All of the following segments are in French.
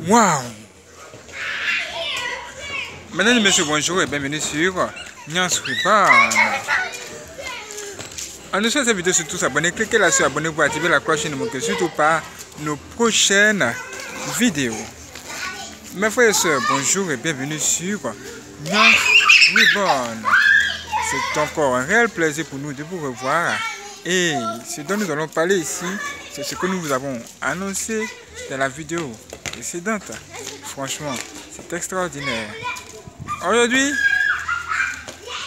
Waouh! Mesdames et messieurs, bonjour et bienvenue sur Nyans Reborn. En dessous de cette vidéo, surtout s'abonner, cliquez là sur abonner pour activer la cloche et ne manquez surtout pas nos prochaines vidéos. Mes frères et sœurs, bonjour et bienvenue sur Nyans Reborn. C'est encore un réel plaisir pour nous de vous revoir. Et ce dont nous allons parler ici, c'est ce que nous vous avons annoncé dans la vidéo précédente. Franchement, c'est extraordinaire. Aujourd'hui,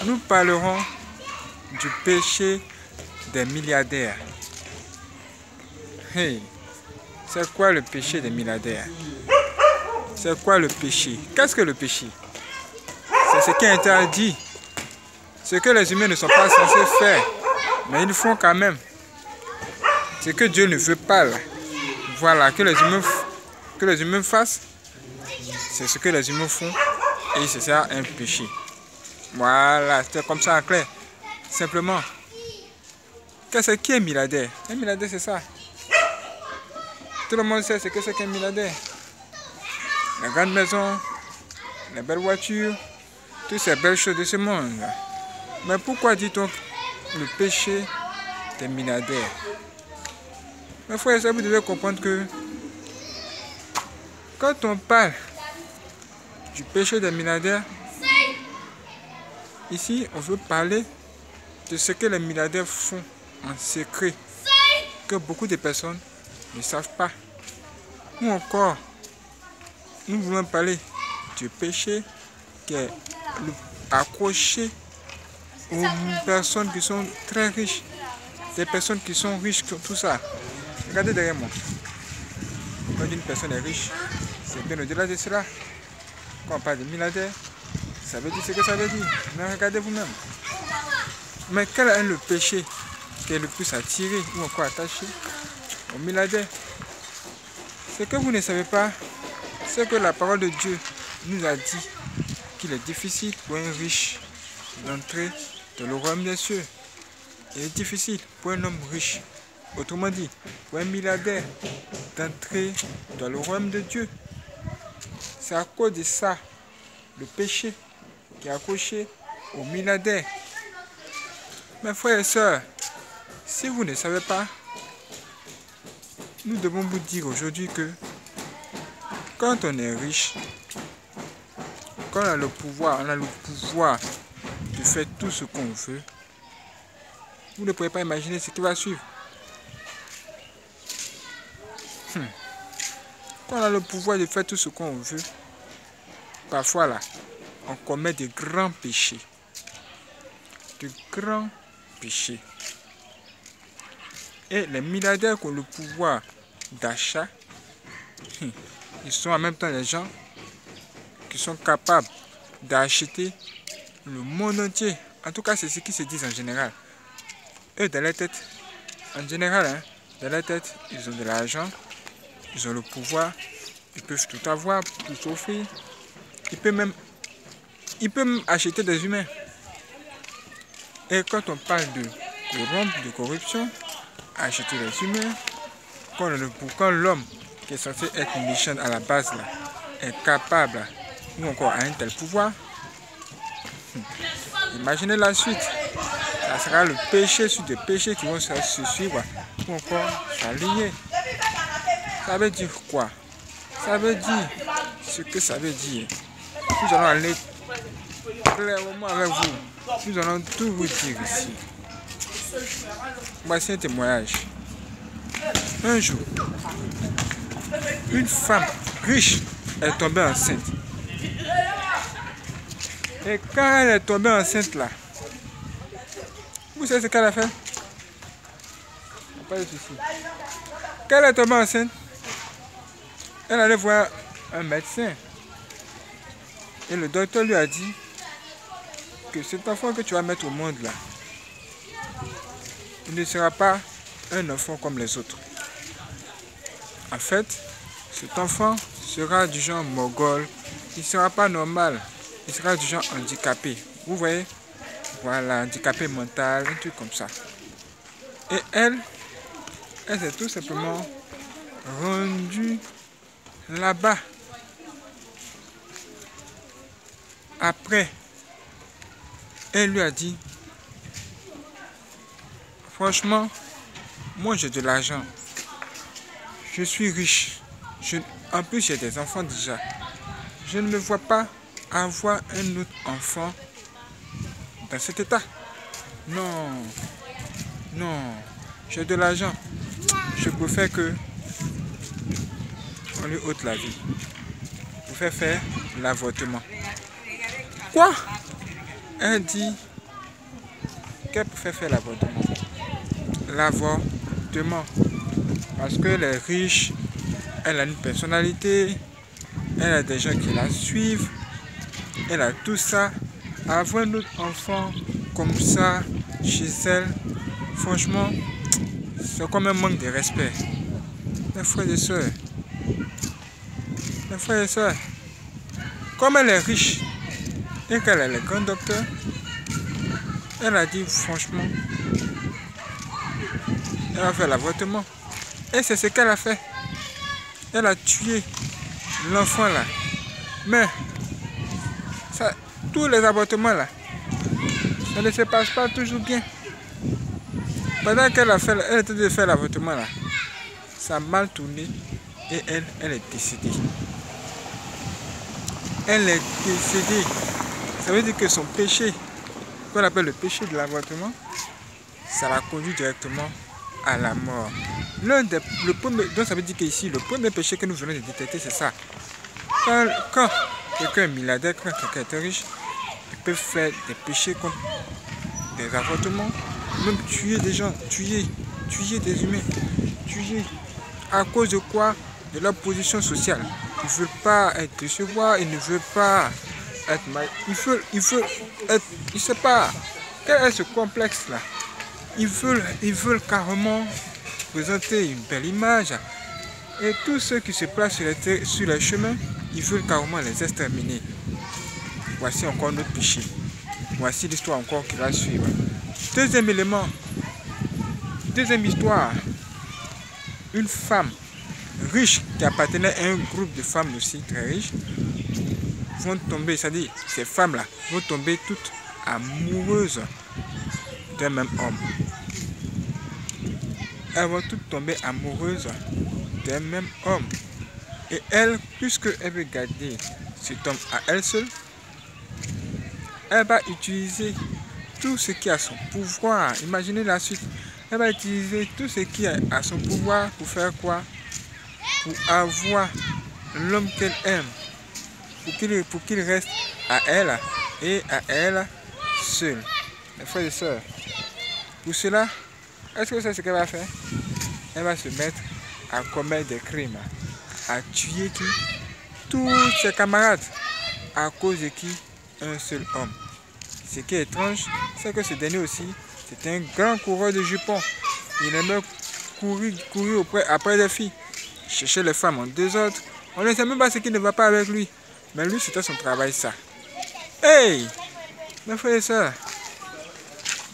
nous parlerons du péché des milliardaires. Hey, c'est quoi le péché des milliardaires? C'est quoi le péché? Qu'est-ce que le péché? C'est ce qui est interdit. Ce que les humains ne sont pas censés faire, mais ils font quand même. Ce que Dieu ne veut pas là. Voilà, que les humains fassent, c'est ce que les humains font et c'est ça un péché. Voilà, c'est comme ça en clair. Simplement, qu'est-ce qui est milliardaire? Un milliardaire, c'est ça. Tout le monde sait ce que c'est qu'un milliardaire. La grande maison, les belles voitures, toutes ces belles choses de ce monde. Mais pourquoi dit-on le péché des milliardaires? Mes frères et sœurs, vous devez comprendre que quand on parle du péché des milliardaires, ici on veut parler de ce que les milliardaires font en secret, que beaucoup de personnes ne savent pas. Ou encore, nous voulons parler du péché qui est accroché aux personnes qui sont très riches, des personnes qui sont riches, tout ça. Regardez derrière moi. Quand une personne est riche, c'est bien au-delà de cela. Quand on parle de milliardaire, ça veut dire ce que ça veut dire. Mais regardez vous-même. Mais quel est le péché qui est le plus attiré ou encore attaché aux milliardaires? Ce que vous ne savez pas, c'est que la parole de Dieu nous a dit qu'il est difficile pour un riche d'entrer dans le royaume des cieux. Il est difficile pour un homme riche, autrement dit, pour un milliardaire, d'entrer dans le royaume de Dieu. C'est à cause de ça, le péché qui est accroché aux milliardaires. Mes frères et sœurs, si vous ne savez pas, nous devons vous dire aujourd'hui que quand on est riche, quand on a le pouvoir de faire tout ce qu'on veut, vous ne pouvez pas imaginer ce qui va suivre. Quand on a le pouvoir de faire tout ce qu'on veut, parfois là, on commet de grands péchés. De grands péchés. Et les milliardaires qui ont le pouvoir d'achat, ils sont en même temps des gens qui sont capables d'acheter le monde entier. En tout cas, c'est ce qui se dit en général. Eux, dans leur tête, en général, dans leur tête, ils ont de l'argent, ils ont le pouvoir, ils peuvent tout avoir, tout s'offrir. Ils peuvent même acheter des humains. Et quand on parle de corrompre, de corruption, acheter les humains, quand l'homme qui est censé être méchant à la base là, est capable ou encore a un tel pouvoir, imaginez la suite. Ça sera le péché sur des péchés qui vont se suivre ou encore s'allier. Ça veut dire quoi? Ça veut dire ce que ça veut dire. Nous allons aller clairement avec vous. Nous allons tout vous dire ici. Voici un témoignage. Un jour, une femme riche est tombée enceinte. Et quand elle est tombée enceinte là, vous savez ce qu'elle a fait? Pas de souci. Quand elle est tombée enceinte, elle allait voir un médecin. Et le docteur lui a dit que cet enfant que tu vas mettre au monde là, il ne sera pas un enfant comme les autres. En fait, cet enfant sera du genre mogol. Il ne sera pas normal. Il sera du genre handicapé. Vous voyez? Voilà, handicapé mental, un truc comme ça. Et elle s'est tout simplement rendue là-bas, après, elle lui a dit, franchement, moi j'ai de l'argent, je suis riche, en plus j'ai des enfants déjà. Je ne me vois pas avoir un autre enfant dans cet état. Non, non, j'ai de l'argent. Je préfère que on lui ôte la vie. Je préfère faire l'avortement. Quoi? Elle dit qu'elle préfère faire l'avortement. L'avortement. Parce qu'elle est riche, elle a une personnalité, elle a des gens qui la suivent, elle a tout ça. Avoir un autre enfant comme ça chez elle, franchement, c'est comme un manque de respect. Mes frères et sœurs, comme elle est riche et qu'elle est le grand docteur, elle a dit franchement, elle va faire l'avortement. Et c'est ce qu'elle a fait. Elle a tué l'enfant là. Mais ça, tous les avortements là, ça ne se passe pas toujours bien. Pendant qu'elle était en train de faire l'avortement là, ça a mal tourné et elle est décédée. Elle est décédée. Ça veut dire que son péché, qu'on appelle le péché de l'avortement, ça l'a conduit directement à la mort. Donc ça veut dire qu'ici, le premier péché que nous venons de détecter, c'est ça. Quand quelqu'un est milliardaire, quand quelqu'un est riche, il peut faire des péchés comme des avortements, même tuer des gens, tuer des humains, tuer. À cause de quoi? De leur position sociale. Ils ne veulent pas être décevoir, ils ne veulent pas être mal. Ils veulent être, je ne sais pas, quel est ce complexe là? Ils veulent carrément présenter une belle image. Et tous ceux qui se placent sur les chemins, ils veulent carrément les exterminer. Voici encore notre péché. Voici l'histoire encore qui va suivre. Deuxième élément. Deuxième histoire. Une femme riche qui appartenait à un groupe de femmes aussi très riches vont tomber, c'est-à-dire ces femmes-là vont tomber toutes amoureuses d'un même homme. Elles vont toutes tomber amoureuses d'un même homme. Et elle, puisqu'elle veut garder cet homme à elle seule, elle va utiliser tout ce qui est à son pouvoir. Imaginez la suite. Elle va utiliser tout ce qui est à son pouvoir pour faire quoi? Pour avoir l'homme qu'elle aime. Pour qu'il reste à elle et à elle seule. Mes frères et sœurs. Pour cela, est-ce que c'est ce qu'elle va faire? Elle va se mettre à commettre des crimes. À tuer qui? Tous ses camarades. À cause de qui? Un seul homme. Ce qui est étrange, c'est que ce dernier aussi, c'est un grand coureur de jupons. Il aimait courir après des filles, chercher les femmes en désordre. On ne sait même pas ce qui ne va pas avec lui. Mais lui, c'était son travail, ça. Hey! Mes frères et sœurs,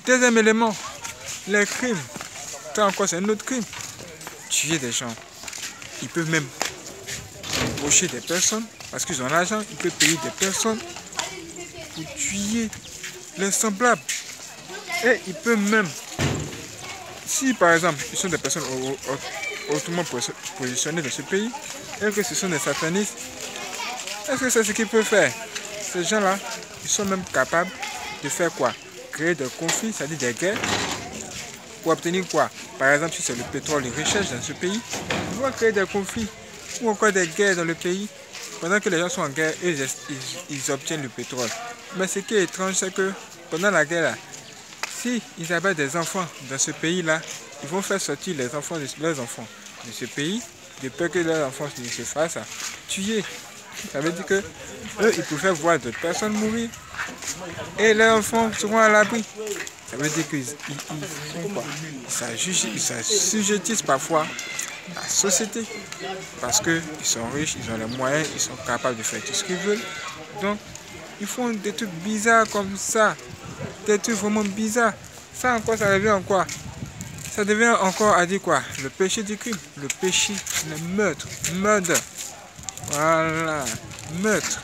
deuxième élément, les crimes. Ça encore, c'est un autre crime. Tuer des gens. Ils peuvent même embaucher des personnes, parce qu'ils ont l'argent, ils peuvent payer des personnes pour tuer les semblables. Et ils peuvent même, si par exemple, ils sont des personnes hautement positionnées dans ce pays, et que ce sont des satanistes, est-ce que c'est ce qu'ils peuvent faire? Ces gens-là, ils sont même capables de faire quoi? Créer des conflits, c'est-à-dire des guerres, pour obtenir quoi? Par exemple, si c'est le pétrole, ils recherchent dans ce pays, ils vont créer des conflits, ou encore des guerres dans le pays. Pendant que les gens sont en guerre, ils obtiennent le pétrole. Mais ce qui est étrange, c'est que pendant la guerre, si ils avaient des enfants dans ce pays-là, ils vont faire sortir les enfants de leurs enfants de ce pays, de peur que leurs enfants se fassent tuer. Ça veut dire que eux, ils pouvaient voir d'autres personnes mourir et leurs enfants seront à l'abri. Ça veut dire qu'ils font quoi? Ils s'assujettissent parfois à la société parce qu'ils sont riches, ils ont les moyens, ils sont capables de faire tout ce qu'ils veulent. Donc, ils font des trucs bizarres comme ça, des trucs vraiment bizarres. Ça encore, ça revient en quoi? Ça devient encore à dire quoi? Le péché du crime, le péché, le meurtre, Voilà. Meurtre.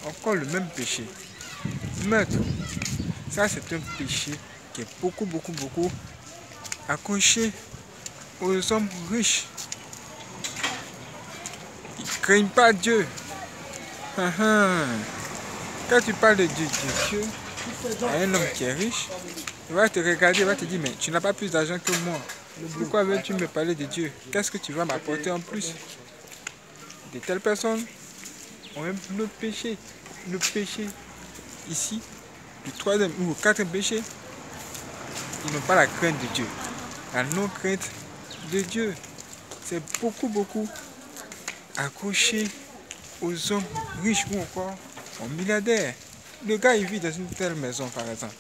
Encore le même péché. Meurtre. Ça, c'est un péché qui est beaucoup accroché aux hommes riches. Ils ne craignent pas Dieu. Quand tu parles de Dieu à un homme qui est riche, il va te regarder, il va te dire, mais tu n'as pas plus d'argent que moi. Pourquoi veux-tu me parler de Dieu? Qu'est-ce que tu vas m'apporter en plus? De telles personnes ont le péché. Le péché ici, le troisième ou le quatrième péché, ils n'ont pas la crainte de Dieu. La non-crainte de Dieu, c'est beaucoup accroché aux hommes riches ou encore aux milliardaires. Le gars, il vit dans une telle maison, par exemple.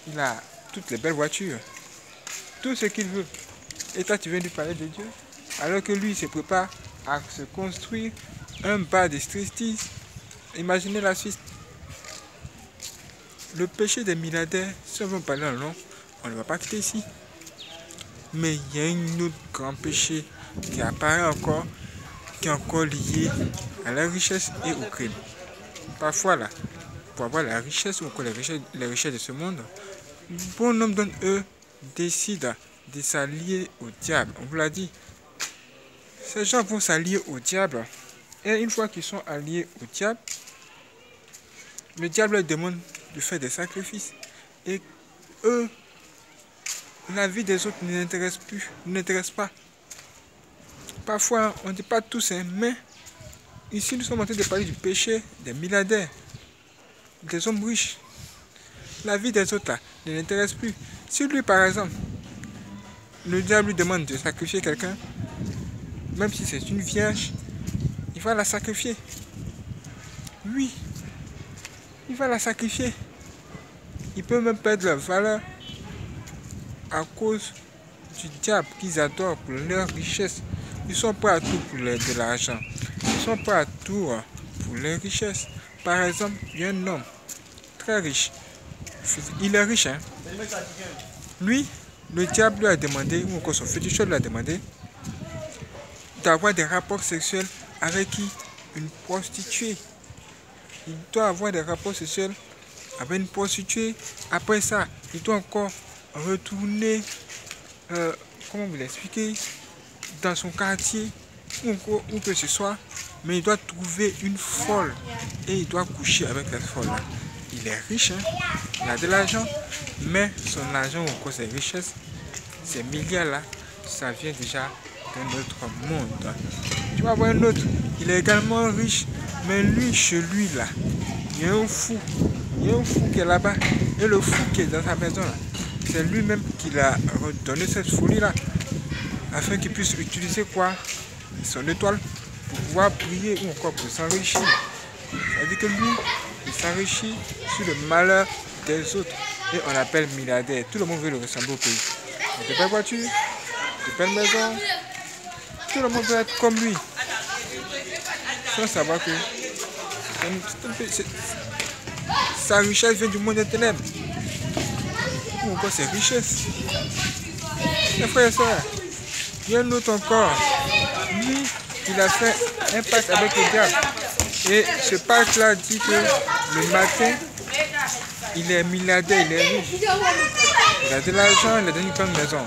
Il a toutes les belles voitures, tout ce qu'il veut. Et toi, tu viens lui parler de Dieu, alors que lui, il se prépare à se construire un bar de striptease. Imaginez la suite. Le péché des milliardaires, si on veut parler en long, on ne va pas quitter ici. Mais il y a un autre grand péché qui apparaît encore, qui est encore lié à la richesse et au crime. Parfois là, pour avoir la richesse ou encore les richesses de ce monde, bon nombre d'entre eux décident de s'allier au diable. On vous l'a dit. Ces gens vont s'allier au diable. Et une fois qu'ils sont alliés au diable, le diable leur demande de faire des sacrifices. Et eux, la vie des autres ne les intéresse pas. Parfois, on ne dit pas tous, hein, mais ici nous sommes en train de parler du péché des milliardaires, des hommes riches. La vie des autres là, ne l'intéresse plus. Si lui, par exemple, le diable lui demande de sacrifier quelqu'un, même si c'est une vierge, il va la sacrifier. Oui, il va la sacrifier. Il peut même perdre leur valeur à cause du diable qu'ils adorent pour leur richesse. Ils sont prêts à tout pour de l'argent. Ils sont prêts à tout pour leur richesse. Par exemple, il y a un homme très riche. Il est riche, hein. Lui, le diable lui a demandé, ou encore son féticheur lui a demandé, d'avoir des rapports sexuels avec qui? Une prostituée. Il doit avoir des rapports sexuels avec une prostituée. Après ça, il doit encore retourner, comment vous l'expliquer, dans son quartier, où que ce soit, mais il doit trouver une folle et il doit coucher avec cette folle-là. Il est riche, hein? Il a de l'argent, mais son argent ou encore ses richesses, ces milliards-là, ça vient déjà d'un autre monde. Tu vas voir un autre, il est également riche, mais lui, chez lui, là, il y a un fou. Il y a un fou qui est là-bas. Et le fou qui est dans sa maison, là, c'est lui-même qui l'a redonné cette folie-là, afin qu'il puisse utiliser quoi? Son étoile pour pouvoir briller ou encore pour s'enrichir. C'est-à-dire que lui, il s'enrichit sur le malheur des autres. Et on l'appelle milliardaire. Tout le monde veut le ressembler au pays. De belles voitures, de belles maisons. Tout le monde veut être comme lui. Sans savoir que sa richesse vient du monde des ténèbres. Ou encore ses richesses. Mes frères et sœurs, il y a un autre encore. Lui, il a fait un pacte avec le diable. Et ce pacte-là dit que le matin, il est milliardaire, il est riche. Il a de l'argent, il a une grande maison.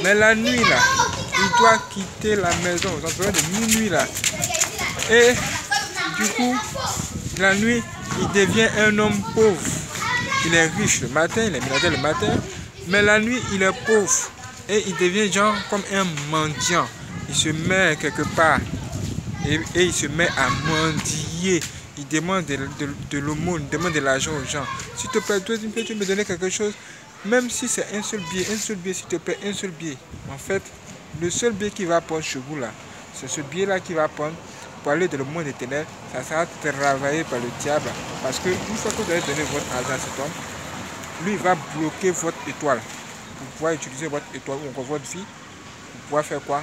Mais la nuit, là, il doit quitter la maison aux environs de minuit, là. Et du coup, la nuit, il devient un homme pauvre. Il est riche le matin, il est milliardaire le matin. Mais la nuit, il est pauvre. Et il devient genre comme un mendiant. Il se met quelque part et il se met à mendier. Il demande de l'aumône, il demande de l'argent aux gens. S'il te plaît, toi, peux-tu me donner quelque chose? Même si c'est un seul billet, s'il te plaît, un seul billet. En fait, le seul billet qu'il va prendre chez vous là, c'est ce billet-là qu'il va prendre pour aller dans le monde des ténèbres. Ça sera travaillé par le diable. Parce que une fois que vous allez donner votre argent à cet homme, lui, il va bloquer votre étoile. Pour pouvoir utiliser votre étoile ou encore votre vie, pour pouvoir faire quoi?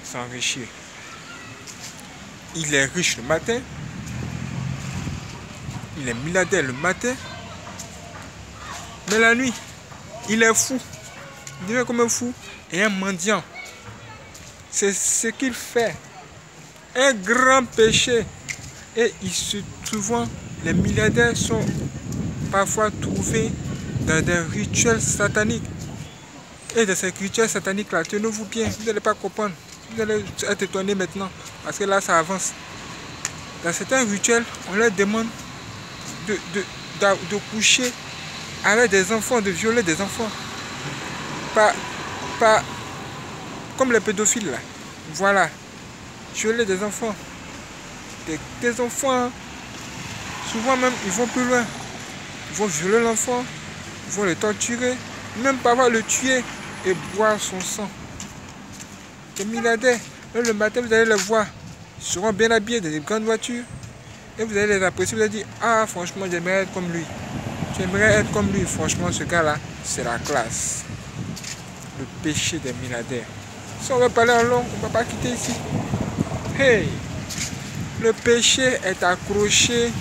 S'enrichir. Il est riche le matin, il est milliardaire le matin, mais la nuit, il est fou. Il devient comme un fou et un mendiant. C'est ce qu'il fait un grand péché. Et souvent, les milliardaires sont parfois trouvés dans des rituels sataniques. Et de ces rituels sataniques-là, tenez-vous bien, vous n'allez pas comprendre. Vous allez être étonné maintenant, parce que là, ça avance. Dans certains rituels, on leur demande de coucher avec des enfants, de violer des enfants. Pas comme les pédophiles, là. Voilà. Violer des enfants. Des enfants, souvent même, ils vont plus loin. Ils vont violer l'enfant, ils vont le torturer, même parfois le tuer et boire son sang. Des milliardaires, le matin, vous allez les voir. Ils seront bien habillés dans des grandes voitures. Et vous allez les apprécier, vous allez dire, ah franchement, j'aimerais être comme lui. J'aimerais être comme lui. Franchement, ce gars-là, c'est la classe. Le péché des milliardaires. Si on veut parler en long, on ne va pas quitter ici. Hey! Le péché est accroché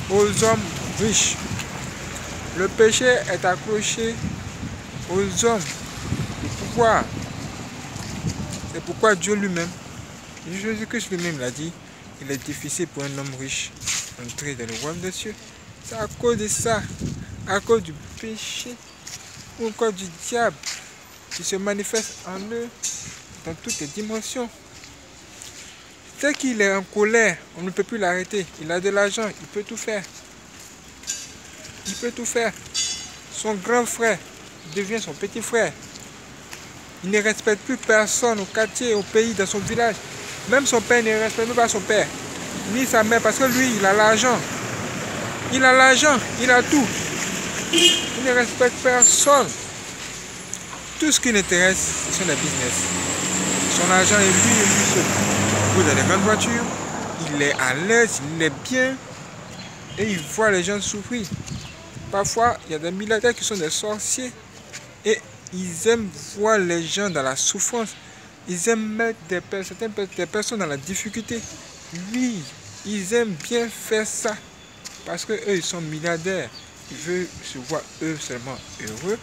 aux hommes riches. Le péché est accroché aux hommes de pouvoir. C'est pourquoi Dieu lui-même, Jésus-Christ lui-même l'a dit, il est difficile pour un homme riche d'entrer dans le royaume des cieux. C'est à cause de ça, à cause du péché ou encore du diable qui se manifeste en eux dans toutes les dimensions. Dès qu'il est en colère, on ne peut plus l'arrêter. Il a de l'argent, il peut tout faire. Il peut tout faire. Son grand frère devient son petit frère. Il ne respecte plus personne au quartier, au pays, dans son village. Même son père ne respecte même pas son père, ni sa mère, parce que lui, il a l'argent. Il a l'argent, il a tout. Il ne respecte personne. Tout ce qui l'intéresse, ce sont les business. Son argent est lui et lui seul. Vous avez des grandes voitures, il est à l'aise, il est bien et il voit les gens souffrir. Parfois, il y a des milliardaires qui sont des sorciers et ils aiment voir les gens dans la souffrance. Ils aiment mettre des personnes dans la difficulté. Oui, ils aiment bien faire ça parce qu'eux, ils sont milliardaires. Ils veulent se voir eux seulement heureux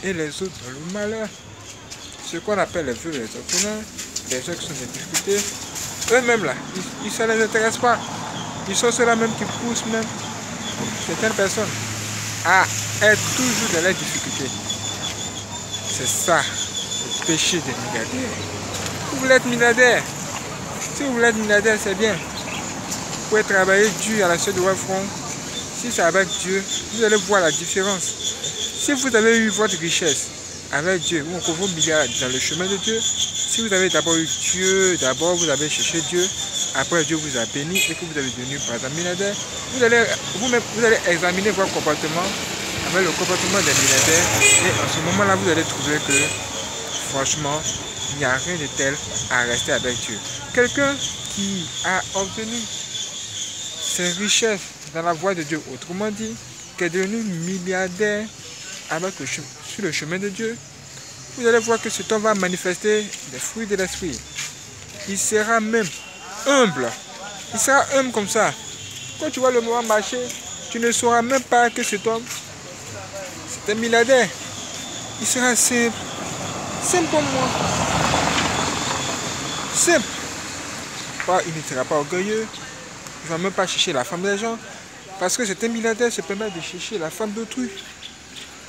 et les autres dans le malheur. Ce qu'on appelle les vœux, les orphelins, les gens qui sont dans des difficultés. Eux-mêmes là, ça ne les intéresse pas. Ils sont ceux-là même qui poussent même certaines personnes à être toujours dans les difficultés. C'est ça, le péché des milliardaires. Vous voulez être milliardaire. Si vous voulez être milliardaire, c'est bien. Vous pouvez travailler dur à la suite de votre front. Si c'est avec Dieu, vous allez voir la différence. Si vous avez eu votre richesse avec Dieu, ou encore vos milliards dans le chemin de Dieu, si vous avez d'abord eu Dieu, d'abord vous avez cherché Dieu, après Dieu vous a béni et que vous avez devenu par exemple milliardaire, vous allez examiner votre comportement avec le comportement des milliardaires et en ce moment-là vous allez trouver que franchement il n'y a rien de tel à rester avec Dieu. Quelqu'un qui a obtenu ses richesses dans la voie de Dieu, autrement dit, qui est devenu milliardaire sur le chemin de Dieu, vous allez voir que cet homme va manifester les fruits de l'esprit. Il sera même humble. Il sera humble comme ça. Quand tu vois le moment marcher, tu ne sauras même pas que cet homme, c'est un milliardaire. Il sera simple. Simple comme moi. Simple. Il ne sera pas orgueilleux. Il ne va même pas chercher la femme des gens. Parce que cet un milliardaire se permet de chercher la femme d'autrui.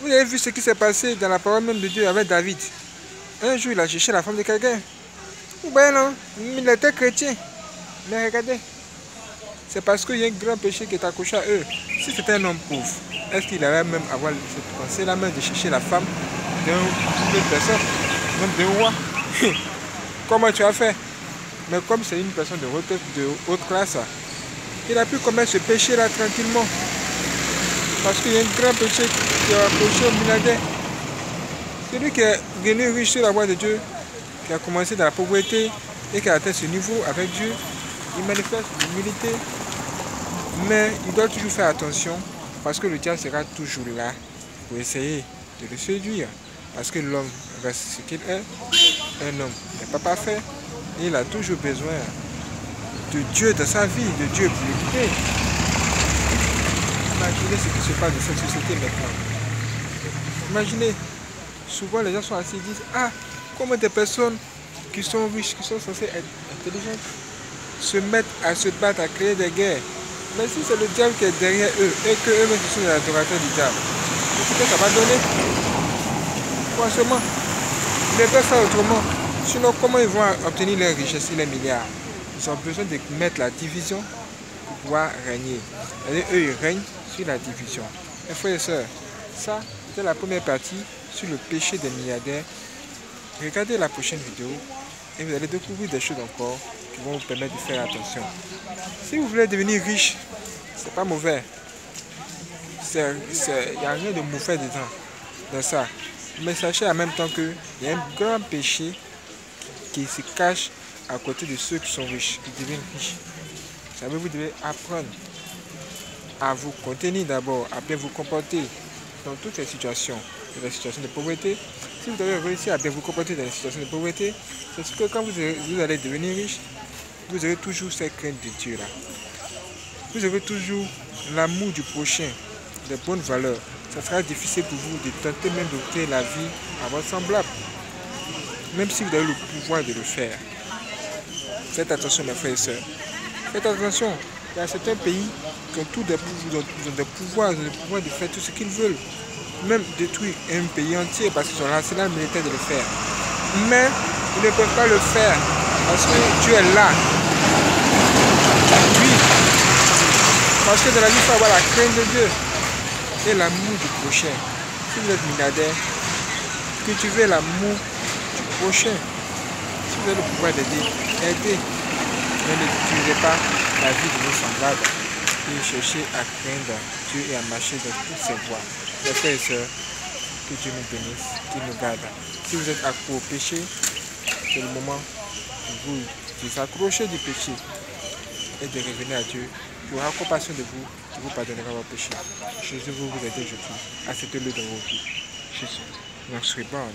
Vous avez vu ce qui s'est passé dans la parole même de Dieu avec David. Un jour, il a cherché la femme de quelqu'un. Vous voyez, non? Il était chrétien. Mais regardez. C'est parce qu'il y a un grand péché qui est accroché à eux. Si c'était un homme pauvre, est-ce qu'il allait même avoir cette pensée-là même de chercher la femme d'une personne, même d'un roi? Comment tu as fait? Mais comme c'est une personne de haute classe, il a pu commettre ce péché-là tranquillement. Parce qu'il y a un grand péché qui est accroché au milliardaire. Celui qui est devenu riche sur la voie de Dieu, qui a commencé dans la pauvreté et qui a atteint ce niveau avec Dieu, il manifeste l'humilité. Mais il doit toujours faire attention parce que le diable sera toujours là pour essayer de le séduire. Parce que l'homme reste ce qu'il est. Un homme n'est pas parfait et il a toujours besoin de Dieu dans sa vie, de Dieu pour le guider. Imaginez ce qui se passe dans cette société maintenant. Imaginez, souvent les gens sont assis et disent, ah, comment des personnes qui sont riches, qui sont censées être intelligentes, se mettent à se battre, à créer des guerres. Mais si c'est le diable qui est derrière eux et qu'eux-mêmes sont les adorateurs du diable, c'est ce que ça va donner. Franchement, ils ne peuvent faire autrement. Sinon, comment ils vont obtenir leurs richesses et les milliards? Ils ont besoin de mettre la division pour pouvoir régner. C'est-à-dire, eux, ils règnent sur la division. Mes frères et sœurs, ça, c'était la première partie sur le péché des milliardaires. Regardez la prochaine vidéo et vous allez découvrir des choses encore qui vont vous permettre de faire attention. Si vous voulez devenir riche, c'est pas mauvais. Il n'y a rien de mauvais dedans, dans ça. Mais sachez en même temps qu'il y a un grand péché qui se cache à côté de ceux qui sont riches, qui deviennent riches. Ça veut dire que vous devez apprendre à vous contenir d'abord, à bien vous comporter dans toutes les situations. Dans les situations de pauvreté, si vous avez réussi à bien vous comporter dans les situations de pauvreté, c'est ce que quand vous allez devenir riche, vous avez toujours cette crainte de Dieu là. Vous avez toujours l'amour du prochain, des bonnes valeurs. Ça sera difficile pour vous de tenter même d'obtenir la vie à votre semblable, même si vous avez le pouvoir de le faire. Faites attention mes frères et sœurs. Faites attention. Il y a certains pays qui ont tous des pouvoirs, le pouvoir de faire tout ce qu'ils veulent. Même détruire un pays entier parce qu'ils ont l'arsenal militaire de le faire. Mais ils ne peuvent pas le faire parce que Dieu est là. Oui. Parce que dans la vie, il faut avoir la crainte de Dieu et l'amour du prochain. Si vous êtes milliardaire, cultivez l'amour du prochain. Si vous avez le pouvoir d'aider, aidez. Mais ne détruisez pas la vie de vos semblables et cherchez à craindre Dieu et à marcher dans toutes ses voies. Mes frères et sœurs, que Dieu nous bénisse, qu'il nous garde. Si vous êtes accro au péché, c'est le moment de vous désaccrocher du péché et de revenir à Dieu. Il aura compassion de vous, il vous pardonnera vos péchés. Jésus vous aide aujourd'hui. Acceptez-le dans vos vies. Jésus, notre bon.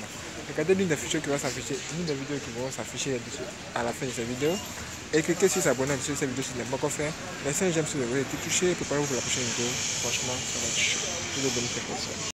Regardez l'une des vidéos qui va s'afficher, à la fin de cette vidéo. Et cliquez sur s'abonner à cette vidéo si vous ne l'avez pas encore fait. Laissez un j'aime si vous avez été touché. Préparez-vous pour la prochaine vidéo. Franchement, ça va être chaud. Je vous bénisse.